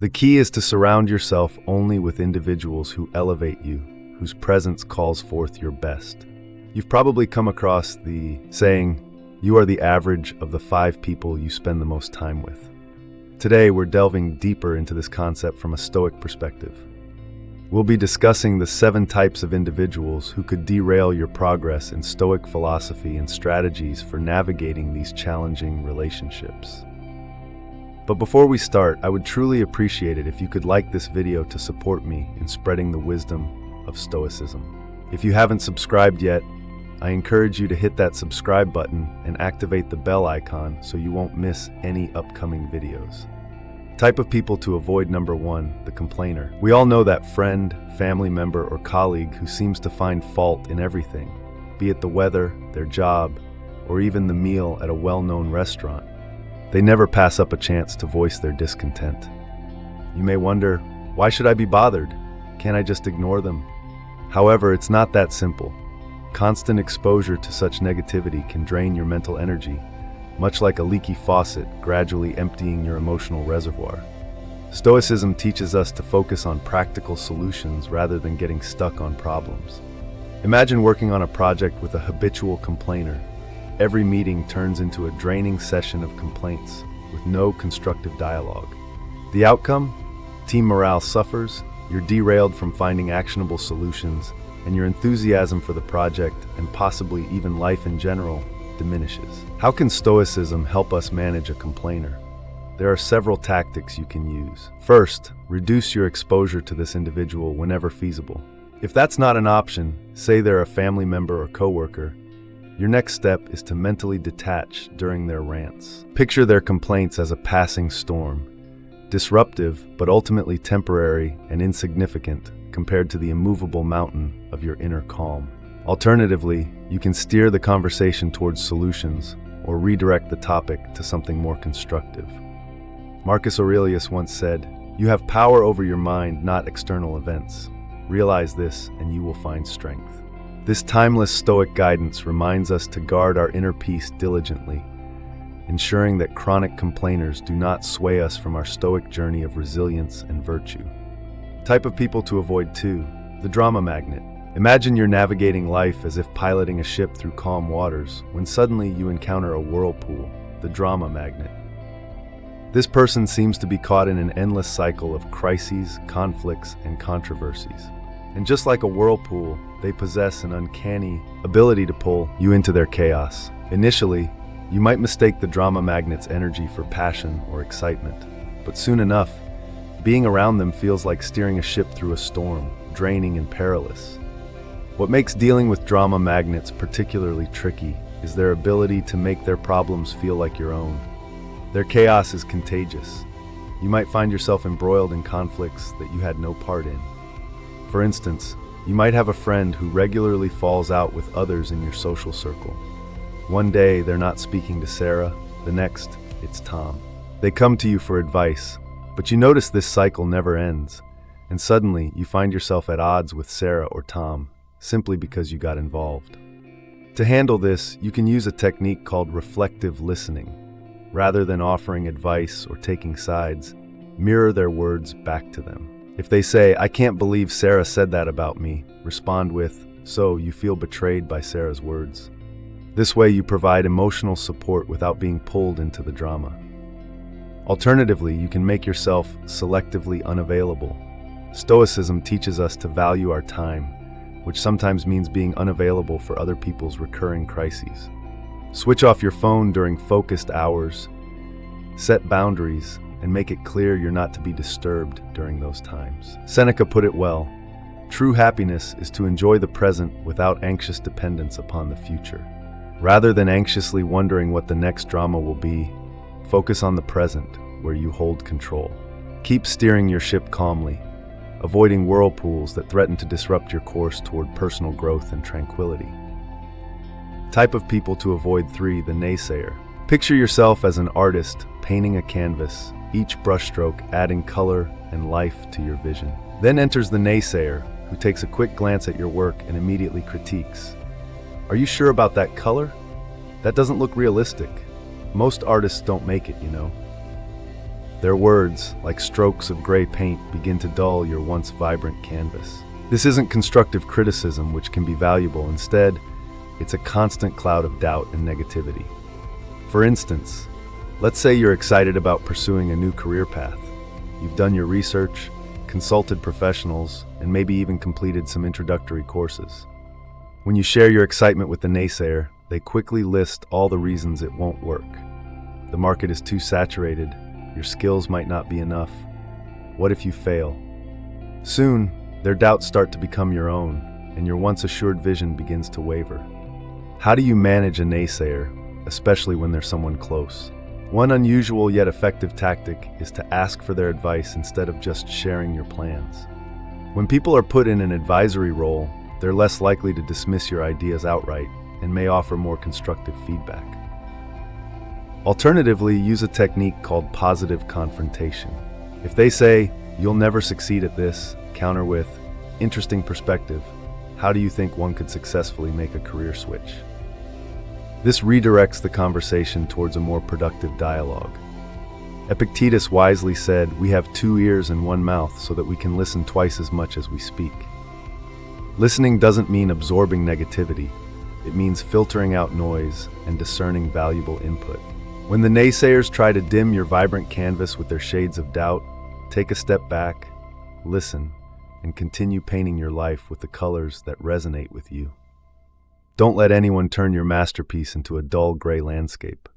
The key is to surround yourself only with individuals who elevate you, whose presence calls forth your best. You've probably come across the saying, "You are the average of the 5 people you spend the most time with." Today, we're delving deeper into this concept from a Stoic perspective. We'll be discussing the 7 types of individuals who could derail your progress in Stoic philosophy and strategies for navigating these challenging relationships. But before we start, I would truly appreciate it if you could like this video to support me in spreading the wisdom of Stoicism. If you haven't subscribed yet, I encourage you to hit that subscribe button and activate the bell icon so you won't miss any upcoming videos. Type of people to avoid: number 1, the complainer. We all know that friend, family member, or colleague who seems to find fault in everything, be it the weather, their job, or even the meal at a well-known restaurant. They never pass up a chance to voice their discontent. You may wonder, why should I be bothered? Can't I just ignore them? However, it's not that simple. Constant exposure to such negativity can drain your mental energy, much like a leaky faucet, gradually emptying your emotional reservoir. Stoicism teaches us to focus on practical solutions rather than getting stuck on problems. Imagine working on a project with a habitual complainer. Every meeting turns into a draining session of complaints with no constructive dialogue. The outcome? Team morale suffers, you're derailed from finding actionable solutions, and your enthusiasm for the project, and possibly even life in general, diminishes. How can Stoicism help us manage a complainer? There are several tactics you can use. First, reduce your exposure to this individual whenever feasible. If that's not an option, say they're a family member or coworker, your next step is to mentally detach during their rants. Picture their complaints as a passing storm, disruptive but ultimately temporary and insignificant compared to the immovable mountain of your inner calm. Alternatively, you can steer the conversation towards solutions or redirect the topic to something more constructive. Marcus Aurelius once said, "You have power over your mind, not external events. Realize this and you will find strength." This timeless Stoic guidance reminds us to guard our inner peace diligently, ensuring that chronic complainers do not sway us from our Stoic journey of resilience and virtue. Type of people to avoid: 2, the drama magnet. Imagine you're navigating life as if piloting a ship through calm waters, when suddenly you encounter a whirlpool, the drama magnet. This person seems to be caught in an endless cycle of crises, conflicts, and controversies. And just like a whirlpool, they possess an uncanny ability to pull you into their chaos. Initially, you might mistake the drama magnet's energy for passion or excitement, but soon enough, being around them feels like steering a ship through a storm, draining and perilous. What makes dealing with drama magnets particularly tricky is their ability to make their problems feel like your own. Their chaos is contagious. You might find yourself embroiled in conflicts that you had no part in. For instance, you might have a friend who regularly falls out with others in your social circle. One day, they're not speaking to Sarah, the next, it's Tom. They come to you for advice, but you notice this cycle never ends, and suddenly you find yourself at odds with Sarah or Tom, simply because you got involved. To handle this, you can use a technique called reflective listening. Rather than offering advice or taking sides, mirror their words back to them. If they say, "I can't believe Sarah said that about me," respond with, "So you feel betrayed by Sarah's words." This way you provide emotional support without being pulled into the drama. Alternatively, you can make yourself selectively unavailable. Stoicism teaches us to value our time, which sometimes means being unavailable for other people's recurring crises. Switch off your phone during focused hours, set boundaries, and make it clear you're not to be disturbed during those times. Seneca put it well, "True happiness is to enjoy the present without anxious dependence upon the future." Rather than anxiously wondering what the next drama will be, focus on the present, where you hold control. Keep steering your ship calmly, avoiding whirlpools that threaten to disrupt your course toward personal growth and tranquility. Type of people to avoid: 3, the naysayer. Picture yourself as an artist painting a canvas, each brushstroke adding color and life to your vision. Then enters the naysayer, who takes a quick glance at your work and immediately critiques. "Are you sure about that color? That doesn't look realistic. Most artists don't make it, you know." Their words, like strokes of gray paint, begin to dull your once vibrant canvas. This isn't constructive criticism, which can be valuable. Instead, it's a constant cloud of doubt and negativity. For instance, let's say you're excited about pursuing a new career path. You've done your research, consulted professionals, and maybe even completed some introductory courses. When you share your excitement with the naysayer, they quickly list all the reasons it won't work. The market is too saturated, your skills might not be enough. What if you fail? Soon, their doubts start to become your own, and your once assured vision begins to waver. How do you manage a naysayer, especially when they're someone close? One unusual yet effective tactic is to ask for their advice instead of just sharing your plans. When people are put in an advisory role, they're less likely to dismiss your ideas outright and may offer more constructive feedback. Alternatively, use a technique called positive confrontation. If they say, "You'll never succeed at this," counter with, "Interesting perspective. How do you think one could successfully make a career switch?" This redirects the conversation towards a more productive dialogue. Epictetus wisely said, "We have 2 ears and 1 mouth so that we can listen twice as much as we speak." Listening doesn't mean absorbing negativity. It means filtering out noise and discerning valuable input. When the naysayers try to dim your vibrant canvas with their shades of doubt, take a step back, listen, and continue painting your life with the colors that resonate with you. Don't let anyone turn your masterpiece into a dull gray landscape.